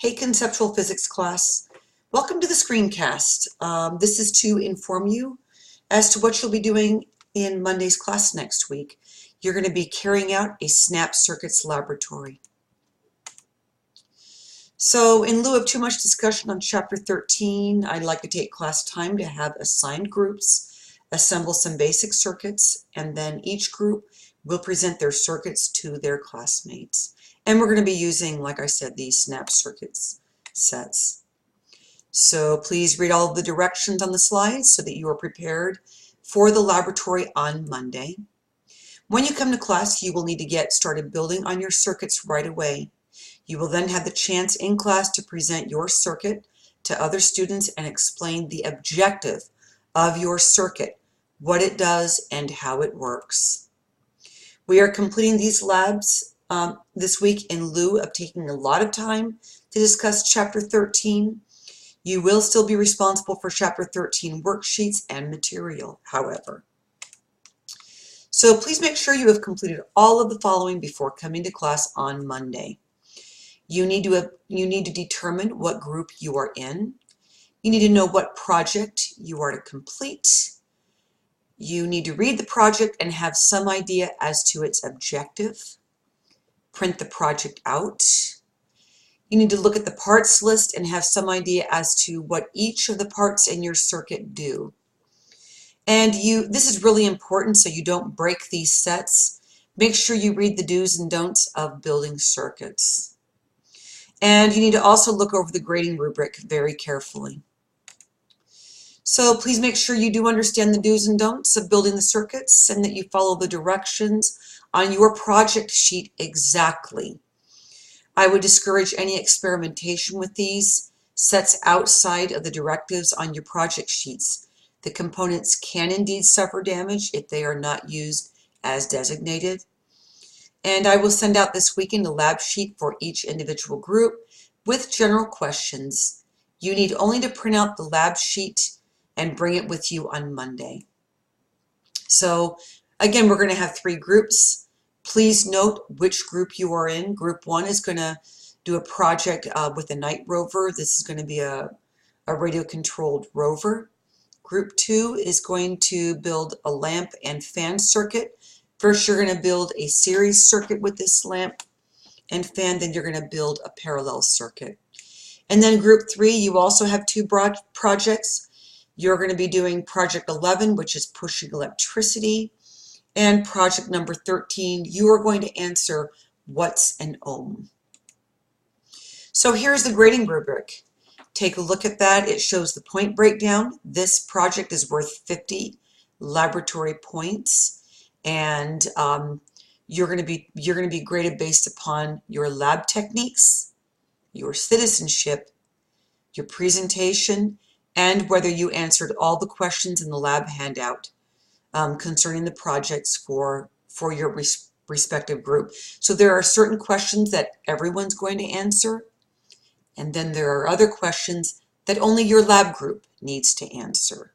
Hey, conceptual physics class. Welcome to the screencast. This is to inform you as to what you'll be doing in Monday's class next week. You're going to be carrying out a snap circuits laboratory. So in lieu of too much discussion on Chapter 13, I'd like to take class time to have assigned groups assemble some basic circuits, and then each group will present their circuits to their classmates. And we're going to be using, like I said, these snap circuits sets. So please read all of the directions on the slides so that you are prepared for the laboratory on Monday. When you come to class, you will need to get started building on your circuits right away. You will then have the chance in class to present your circuit to other students and explain the objective of your circuit, what it does, and how it works. We are completing these labs this week in lieu of taking a lot of time to discuss Chapter 13. You will still be responsible for Chapter 13 worksheets and material, however. So please make sure you have completed all of the following before coming to class on Monday. You need to determine what group you are in. You need to know what project you are to complete. You need to read the project and have some idea as to its objective. Print the project out. You need to look at the parts list and have some idea as to what each of the parts in your circuit do. And this is really important so you don't break these sets. Make sure you read the do's and don'ts of building circuits. And you need to also look over the grading rubric very carefully. So please make sure you do understand the do's and don'ts of building the circuits and that you follow the directions on your project sheet exactly. I would discourage any experimentation with these sets outside of the directives on your project sheets. The components can indeed suffer damage if they are not used as designated. And I will send out this weekend a lab sheet for each individual group with general questions. You need only to print out the lab sheet and bring it with you on Monday. So again, we're going to have 3 groups. Please note which group you are in. Group 1 is going to do a project with a night rover. This is going to be a radio-controlled rover. Group 2 is going to build a lamp and fan circuit. First, you're going to build a series circuit with this lamp and fan, then you're going to build a parallel circuit. And then Group 3, you also have 2 projects. You're going to be doing Project 11, which is pushing electricity, and Project number 13, you are going to answer what's an ohm. So here's the grading rubric. Take a look at that. It shows the point breakdown. This project is worth 50 laboratory points, and you're going to be graded based upon your lab techniques, your citizenship, your presentation, and whether you answered all the questions in the lab handout concerning the projects for your respective group. So there are certain questions that everyone's going to answer, and then there are other questions that only your lab group needs to answer.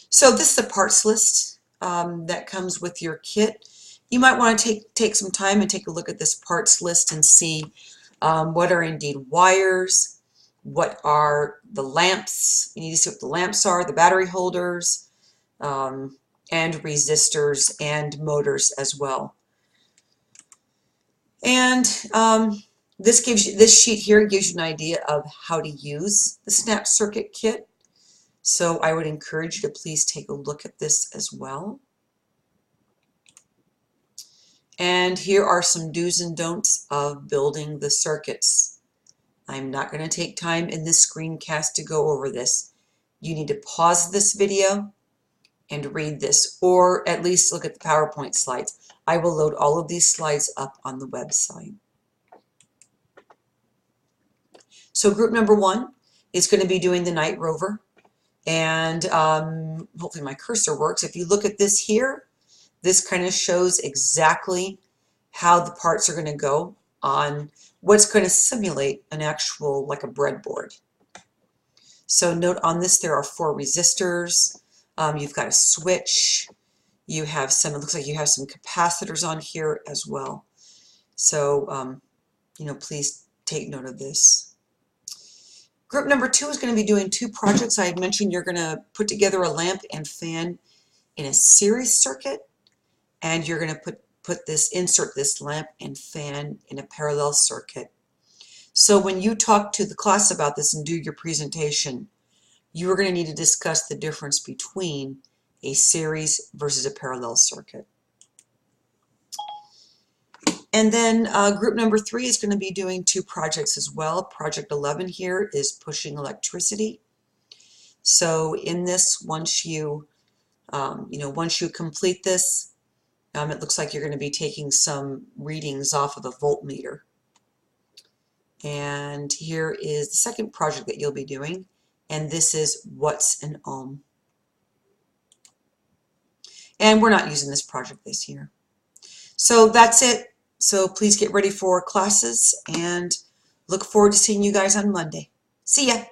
So this is a parts list that comes with your kit. You might want to take some time and take a look at this parts list and see what are indeed wires, what are the lamps. You need to see what the lamps are, the battery holders, and resistors and motors as well. And this sheet here gives you an idea of how to use the Snap Circuit kit. So I would encourage you to please take a look at this as well. And here are some do's and don'ts of building the circuits. I'm not going to take time in this screencast to go over this. You need to pause this video and read this, or at least look at the PowerPoint slides. I will load all of these slides up on the website. So group number 1 is going to be doing the night rover, and hopefully my cursor works. If you look at this here, this kind of shows exactly how the parts are going to go on what's going to simulate an actual, like a breadboard. So note on this there are 4 resistors. You've got a switch. You have some, it looks like you have some capacitors on here as well. So, please take note of this. Group number 2 is going to be doing 2 projects. I had mentioned you're going to put together a lamp and fan in a series circuit, and you're going to insert this lamp and fan in a parallel circuit. So when you talk to the class about this and do your presentation, you are going to need to discuss the difference between a series versus a parallel circuit. And then group number 3 is going to be doing 2 projects as well. Project 11 here is pushing electricity. So in this, once you complete this, it looks like you're going to be taking some readings off of a voltmeter. And here is the second project that you'll be doing, and this is what's an ohm. And we're not using this project this year. So that's it. So please get ready for classes and look forward to seeing you guys on Monday. See ya.